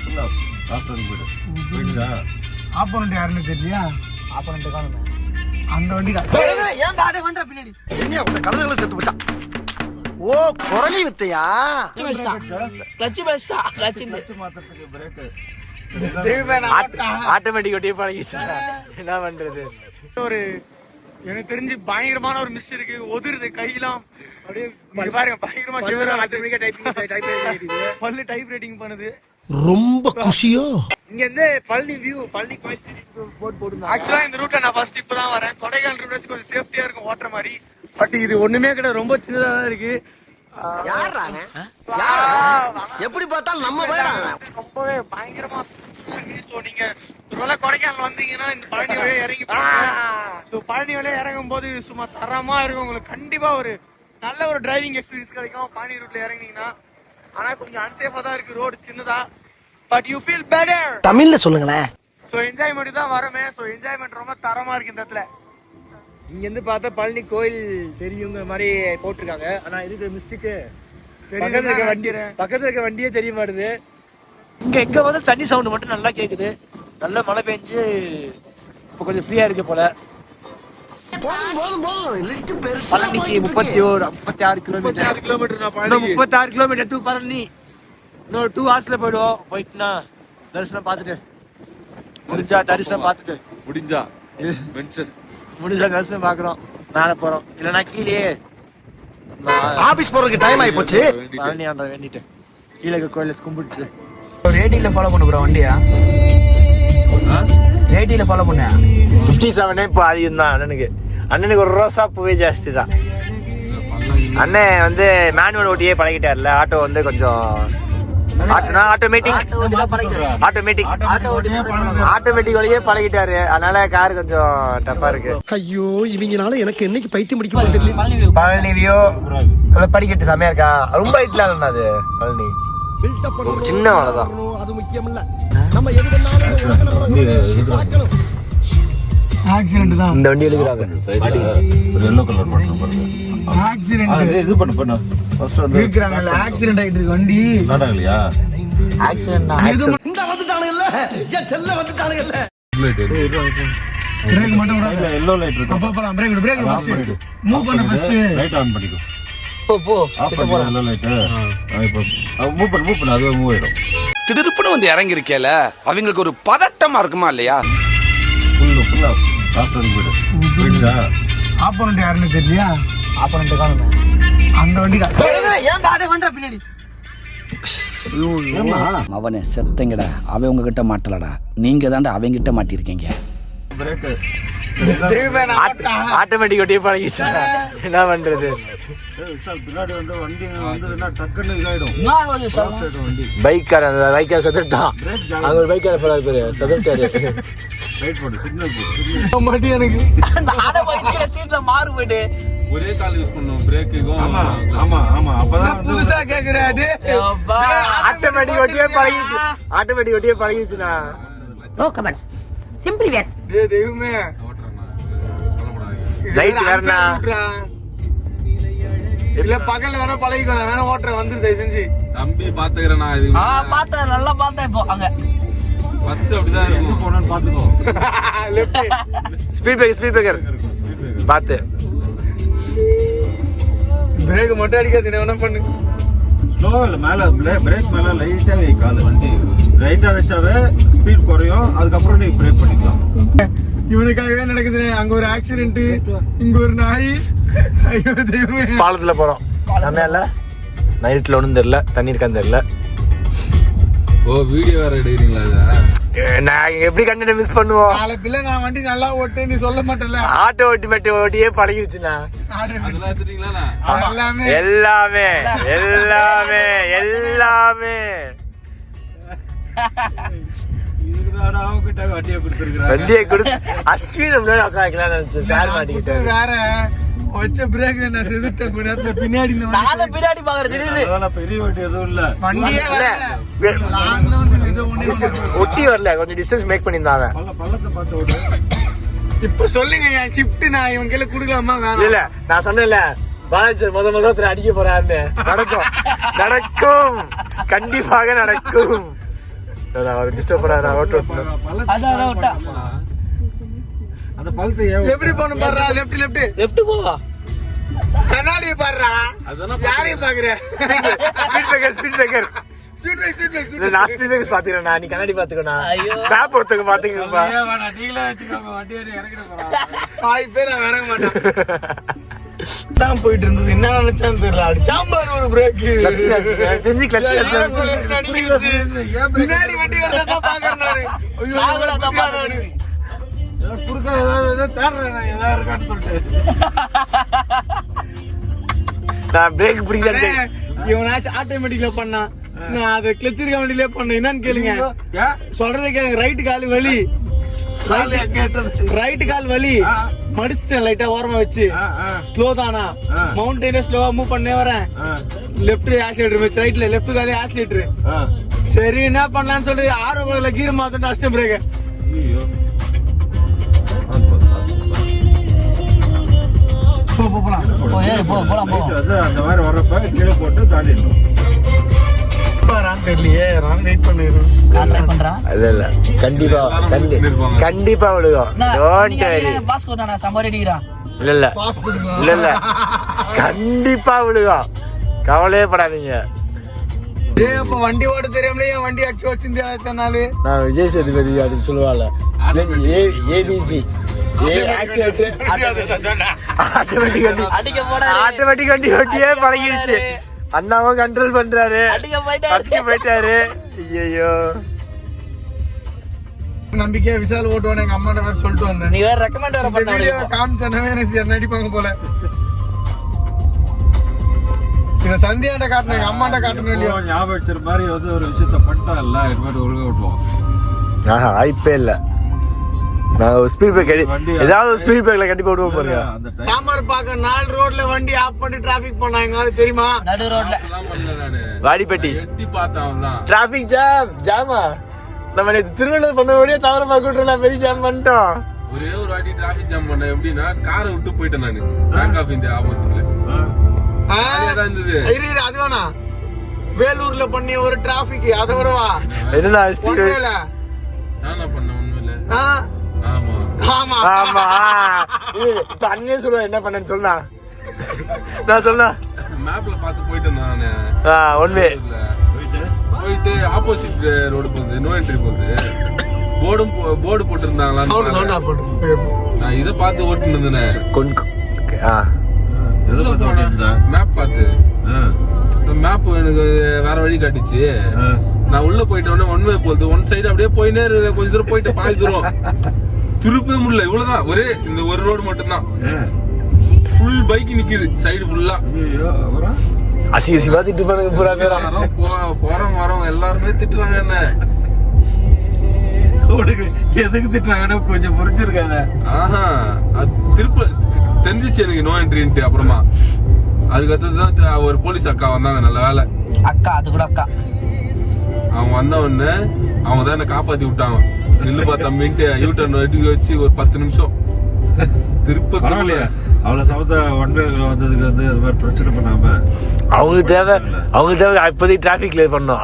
ஃபுல்லா லாஸ்ட் வரைக்கும் போயிடுதா? ஆப்போனண்ட் யாருன்னு தெரியலையா? ஆப்போனண்ட் காணுமே. அந்த வண்டி தான். ஏன் காடே வண்டா பின்னாடி? என்ன உங்க கழுதைகளை செத்து போட்டா? ஓ குரலி வித்தையா? கிளட்ச் பெஸ்டா கிளட்ச் மாத்திரத்துக்கு பிரேக் ஆட்டோமேட்டிக் ஒட்டியே பழகிச்சு. என்ன பண்றது? ஒரு எனக்கு தெரிஞ்சு பயங்கரமான ஒரு மிஸ் இருக்கு. ஒதுருது கையெல்லாம் அப்படியே பாருங்க, பயங்கரமா சிவரா ஆட்டோமேட்டிக்கா டைப்பிங் பல்லு டைப் ரைட்டிங் பண்ணுது. ரொம்ப குஷியோ. இங்க இருந்து பழனி வியூ, பழனி கோயில் போர்ட் போடுங்க. ஆக்சுவலா இந்த ரூட்ல நான் ஃபர்ஸ்ட் இப்பதான் வரேன். கொடைக்கானல் ரூட் வச்சு கொஞ்சம் சேஃப்டியா இருக்கும் ஓட்டுற மாதிரி. பட் இது ஒண்ணுமே கிடையாது, ரொம்ப சின்னதா தான் இருக்கு. எப்படி பார்த்தாலும் நம்ம போயிடறாங்க. ரொம்பவே பயங்கரமா இருக்கு. நீங்க ஒருவேளை கொடைக்கானல் வந்தீங்கன்னா இந்த பழனி வழியா இறங்கி பழனி வழியா இறங்கும் போது சும்மா தரமா இருக்கும். உங்களுக்கு கண்டிப்பா ஒரு நல்ல ஒரு டிரைவிங் எக்ஸ்பீரியன்ஸ் கிடைக்கும் பழனி ரூட்ல இறங்கினீங்கன்னா. ஆனா கொஞ்சம் அன்சேஃபா தான் இருக்கு, ரோடு சின்னதா. But you feel better. தமிழ்ல சொல்லுங்களேன். சோ என்ஜாய்மெண்ட் தான் வரமே. சோ என்ஜாய்மெண்ட் ரொம்ப தரமா இருக்கு இந்த இடத்துல. இங்க இருந்து பார்த்தா பழனி கோயில் தெரியுங்கிற மாதிரி போட்டிருக்காங்க. ஆனா இதுக்கு மிஸ்டேக், பக்கத்துல இருக்க வண்டியே தெரிய மாட்டுது. எங்க வந்து தண்ணி சவுண்ட் மட்டும் நல்லா கேக்குது. நல்ல மழை பெஞ்சு இப்ப கொஞ்சம் ஃப்ரீயா இருக்கு போல. பழனிக்கு 36 கிலோமீட்டர். 36 kilometre two Palani. இன்னொரு 2 hours போயிடுவோம். போயிட்டுனா தரிசனம் பார்த்துட்டு முடிஞ்சா தரிசனம் பாக்குறோம். மேல போறோம், இல்லன்னா கீழே ஆபீஸ் போறதுக்கு டைம் ஆயி போச்சு. பழனி ஆண்ட வேண்டிட்டு கீழே கோயில கும்பிட்டு ரேடியில ஃபாலோ பண்ண போற வண்டியா? ரேடியில ஃபாலோ பண்ண 57 இப்போ அதிகம் தான். அண்ணனுக்கு ஒரு ரோசா பூவே ஜாஸ்தி தான். அண்ணன் வந்து மேனுவல் ஓட்டியே பழகிட்டார்ல. ஆட்டோ வந்து கொஞ்சம் ஆட்டோமேட்டிக் வழியே பழகிட்டாரு. அதனால கார் கொஞ்சம் டஃபா இருக்கு. ஐயோ, இவங்கனால எனக்கு என்னைக்கு பைத்தியம் பிடிக்க தெரியல. பழனி வியூ படிக்கட்டு செமையா இருக்கா. ரொம்ப ஹைட்ல இல்ல அது பழனி, சின்ன மலைதான். அது முக்கியம் இல்ல. நம்ம எது பண்ணாலும் ஆக்சிடென்ட் தான். இந்த வண்டி எழுதுறாங்க. எல்லோ கலர் போட்டு ஆக்சிடென்ட் இது பண்ணு ஃபர்ஸ்ட் வந்து இருக்குறாங்கல. ஆக்சிடென்ட் ஆயிட்டு இருக்கு வண்டி. நாடாகலையா? ஆக்சிடென்ட் இந்த வந்துட்டானுங்க இல்ல, என் செல்ல வந்துட்டானுங்க இல்ல. பிரேக் மட்டும் விட. இல்ல எல்லோ லைட் இருக்கு. அப்ப போலாம். பிரேக் ஃபர்ஸ்ட் மூவ் பண்ணு. ஃபர்ஸ்ட் லைட் ஆன் பண்ணிக்கோ. போ ஆஃப் பண்ணு எல்லோ லைட். இப்போ மூவ் பண்ணு அது மூவ் ஆயிடும். திடுப்புன்னு வந்து இறங்கி இருக்கேல, அவங்களுக்கு ஒரு பதட்டமா இருக்குமா இல்லையா? ஃபுல்லா லாஸ்ட் வரைக்கும் போயிடுதா? ஆப்போனண்ட் யாருன்னு தெரியலையா? ஆப்போனண்ட் காணுமே. அந்த வண்டி தான். ஏன் காடே வண்டா பின்னாடி? அவனே செத்தங்கடா. அவன் உங்ககிட்ட மாட்டலடா, நீங்க தாண்டா அவங்கிட்ட மாட்டிருக்கீங்க. பிரேக் ஆட்டோமேட்டிக் ஒட்டியே பழகிச்சு. என்ன பண்றது? பின்னாடி வந்து வண்டி வந்து டக்குன்னு இதாயிடும். வண்டி பைக்கார அந்த பைக்கார செத்துட்டான். அங்க ஒரு பைக்கார போறாரு பேரு, செத்துட்டாரு. ரைட் போடு, சிக்னல் போடு. மாட்டி எனக்கு நானே பைக்ல சீட்ல மாறு போயிடு. ஒரே கால் யூஸ் பண்ணனும் பிரேக்குக்கும். ஆமா அப்பதான் புதுசா கேக்குறாரு. ஆட்டோமேட்டிக் ஒட்டியே பழகிச்சுனா. நோ கமெண்ட்ஸ், சிம்பிளி வேர். டேய் தெய்வமே, ரைட் வேறனா இல்ல பக்கத்துல வேணா பழகிக்கணும். வேணா ஓட்டற வந்து தயவு செஞ்சு தம்பி பாத்துக்கறேன் நான். இது பார்த்தேன், நல்லா பார்த்தேன். இப்போ அங்க ஃபர்ஸ்ட் அப்படிதான் இருக்கும். போறேன்னு பாத்துக்கோ. லெஃப்ட் ஸ்பீட் பிரேக்கர் பாத்து. பிரேக் மட்டும் அடிக்காத, என்ன பண்ணு. ஸ்லோவா இல்ல, மேல பிரேக் மேல லைட்டா வை கால். வண்டி ரைட்டா வச்சாவே ஸ்பீட் குறையும். அதுக்கப்புறம் நீ பிரேக் பண்ணிக்கலாம். இவனுக்காகவே நடக்குது. அங்க ஒரு ஆக்சிடென்ட், இங்க ஒரு நாய். ஐயோ தெய்வமே. பாலத்துல போறோம். செம்மையா நைட்ல ஒண்ணும் தெரியல, தண்ணி இருக்கான்னு தெரியல. ஓ வீடியோ வேற எடுக்கிறீங்களா? நான் எப்படி கண்டிப்பா மிஸ் பண்ணுவோம். நாளை பிள்ளை நான் வண்டி நல்லா ஓட்டு நீ சொல்ல மாட்டேன்ல. ஆட்டோ ஓட்டியே பழகிடுச்சுண்ணா. அதெல்லாம் எடுத்துட்டீங்களா? எல்லாமே வண்டியை கொடுத்து அஸ்வின் சார் மாட்டிக்கிட்டு வேற வச்ச பிரேக் நான் செதுட்டேன். பின்னாடி பின்னாடி பாக்குறது பெரிய வண்டி எதுவும் இல்ல. வண்டியே ஒட்டி வரல, கொஞ்சம் டிஸ்டன்ஸ் மேக் பண்ணிருந்தாங்க. பள்ளத்தை பார்த்து ஓடு. இப்ப சொல்லுங்க, என் ஷிஃப்ட் நான் இவங்க கையில குடுக்கலாமா? வேணாம். இல்ல நான் சொன்னேன்ல, பாலாஜி சார் முதல்ல அடிக்க போறாருன்னு. நடக்கும், கண்டிப்பாக நடக்கும். நான் அவர் டிஸ்டர்ப் பண்ண நான் ஓட்டு ஓட்டணும். அதான் விட்டா அந்த பழத்தை ஏன் எப்படி போன பாருடா லெஃப்ட் லெஃப்ட் போவா கண்ணாடியை பாருடா யாரையும் பாக்குற ஸ்பீட் பிரேக்கர் நான் ஸ்பீட் பிரேக்கர்ஸ் பாத்துக்கிறேன். நீ கண்ணாடி பாத்துக்கோண்ணா. மேப் ஒருத்தங்க பாத்துக்கப்பா. நீங்களே வச்சுக்கோங்க வண்டி இறங்கிட்டு போறாங்க. 5 பேர் நான் இறங்க மாட்டேன் தான் போயிட்டு இருந்தது. என்ன நினைச்சான்னு தெரியல. அடி சாம்பார் ஒரு பிரேக் தெரிஞ்சு கிளட்ச் பின்னாடி வண்டி வரதான் பாக்குறேன் நானு. குறுக்க ஏதாவது தேடுறேன் ஏதாவது இருக்கான்னு சொல்லிட்டு. நான் பிரேக் பிடிக்கிறேன். இவனாச்சும் ஆட்டோமேட்டிக்ல பண்ணான். நான் அதை கிளச் இருக்க வண்டியிலே பண்ணேன். என்னன்னு கேளுங்க. சொல்றதே கேளுங்க. ரைட்டு கால் வலி ரைட்டு கால் வலி மடிச்சிட்டேன் லைட்டா ஓரமா வச்சு. ஸ்லோ தானா மவுண்டெயின ஸ்லோவா மூவ் பண்ணே வரேன். லெஃப்ட் ஆக்சிலேட்டர் வச்சு ரைட்ல லெஃப்ட் காலே ஆக்சிலேட்டர். சரி என்ன பண்ணலாம்னு சொல்லி ஆரோக்கியல கீர் மாத்திட்டு அஷ்டம் பிரேக். அந்த மாதிரி வரப்ப கீழே போட்டு தாண்டிடணும். தெரியலையே நான் வெயிட் பண்ணிடுறேன். இல்ல கண்டிப்பா விழுகும். Don't worry. இல்ல கண்டிப்பா விழுகும். கவலையே படாதீங்க. அப்ப வண்டி ஓட தெரியாமலே என் வண்டி அடிச்சு வச்சிருந்தாலே நான் விஜய் சேதுபதி அப்படின்னு சொல்லுவாள். ஏபிசி ஆட்டோமேட்டிக் வண்டி ஓட்டியே பழகிடுச்சு. அண்ணாவும் கண்ட்ரோல் பண்றாரு. அடிக்க போயிட்டாரு. ஐயோ நம்பிக்கையா விசால் ஓட்டுவானு எங்க அம்மாட்ட வேற சொல்லிட்டு வந்தேன். நீ வேற ரெக்கமெண்ட் வேற பண்ண வீடியோ காமிச்சனவே எனக்கு நடிப்பாங்க போல. இத சந்தியாண்ட காட்டணும் எங்க அம்மாண்ட காட்டணும் இல்லையா? ஞாபகம் வச்சிருக்க மாதிரி ஏதோ ஒரு விஷயத்த பண்ணிட்டான்ல இது மாதிரி ஒழுங்கா விட்டுவோம். வாய்ப்பே இல்ல. நான் ஸ்பீட் பிரேக் ஏதாவது ஸ்பீட் பிரேக்ல கண்டிப்பா விடுவோம் பாருங்க. தாமர் பாக்க 4 ரோட்ல வண்டி ஆஃப் பண்ணி டிராபிக் பண்ணாங்க தெரியுமா? நடு ரோட்ல வாடிப்பட்டி டிராபிக் ஜாமா. நம்ம நேத்து திருவள்ளூர் பண்ணபடியே தவற பாக்கிட்டு பெரிய ஜாம் பண்ணிட்டோம். ஒரே ஒரு வாட்டி டிராபிக் ஜாம் பண்ணேன். எப்படின்னா காரை விட்டு போயிட்டேன் நானு. பேங்க் ஆஃப் இந்தியா ஆப்போசிட்ல அது வேணா வேலூர்ல பண்ணி ஒரு டிராபிக் அதை விடவா என்னடா நான் பண்ணேன் உண்மையில. ஆமா ஆமா அண்ணே சொல்ல என்ன பண்ணேன்னு சொன்னா நான் சொன்னா மேப்ல பார்த்து போயிட்டேன் நானு. ஒன்வே போயிட்டு ஆப்போசிட் ரோடு போகுது. நோ என்ட்ரி போகுது. போர்டு போட்டிருந்தாங்களான்னு நான் இதை பார்த்து ஓட்டுன்னு இருந்தேன். மேப் பார்த்து மேப் எனக்கு வேற வழி காட்டுச்சு. நான் உள்ள போயிட்டோன்னே ஒன்வே போகுது. ஒன் சைடு அப்படியே போயினே இருக்கு. கொஞ்ச தூரம் போயிட்டு பாதி தூரம் திருப்பவே முடியல. இவ்வளவுதான் ஒரே இந்த ஒரு ரோடு மட்டும்தான். ஃபுல் பைக் நிக்குது சைடு ஃபுல்லா. அசி பாத்துட்டு போறாங்க பூரா பேரா. போறோம் வரோம் எல்லாருமே திட்டுறாங்க. என்ன எதுக்கு திட்டுறாங்கன்னு கொஞ்சம் புரிஞ்சிருக்காங்க. திருப்ப தெரிஞ்சிச்சு எனக்கு நோ என்ட்ரின்ட்டு. அப்புறமா அதுக்கு அடுத்ததுதான் ஒரு போலீஸ் அக்கா வந்தாங்க. நல்ல வேலை அக்கா. அது கூட அக்கா அவங்க வந்த உடனே அவங்க தான் என்ன காப்பாத்தி விட்டாங்க. நில்லுப்பா தம்பின்ட்டு யூட்டர்ன் வெட்டி வச்சு ஒரு 10 நிமிஷம் திருப்ப. பரவாயில்லையா அவ்வளவு சமத்த ஒன் வே வந்ததுக்கு வந்து அது மாதிரி பிரச்சனை பண்ணாம அவங்களுக்கு தேவை இப்போதைக்கு டிராபிக் கிளியர் பண்ணோம்.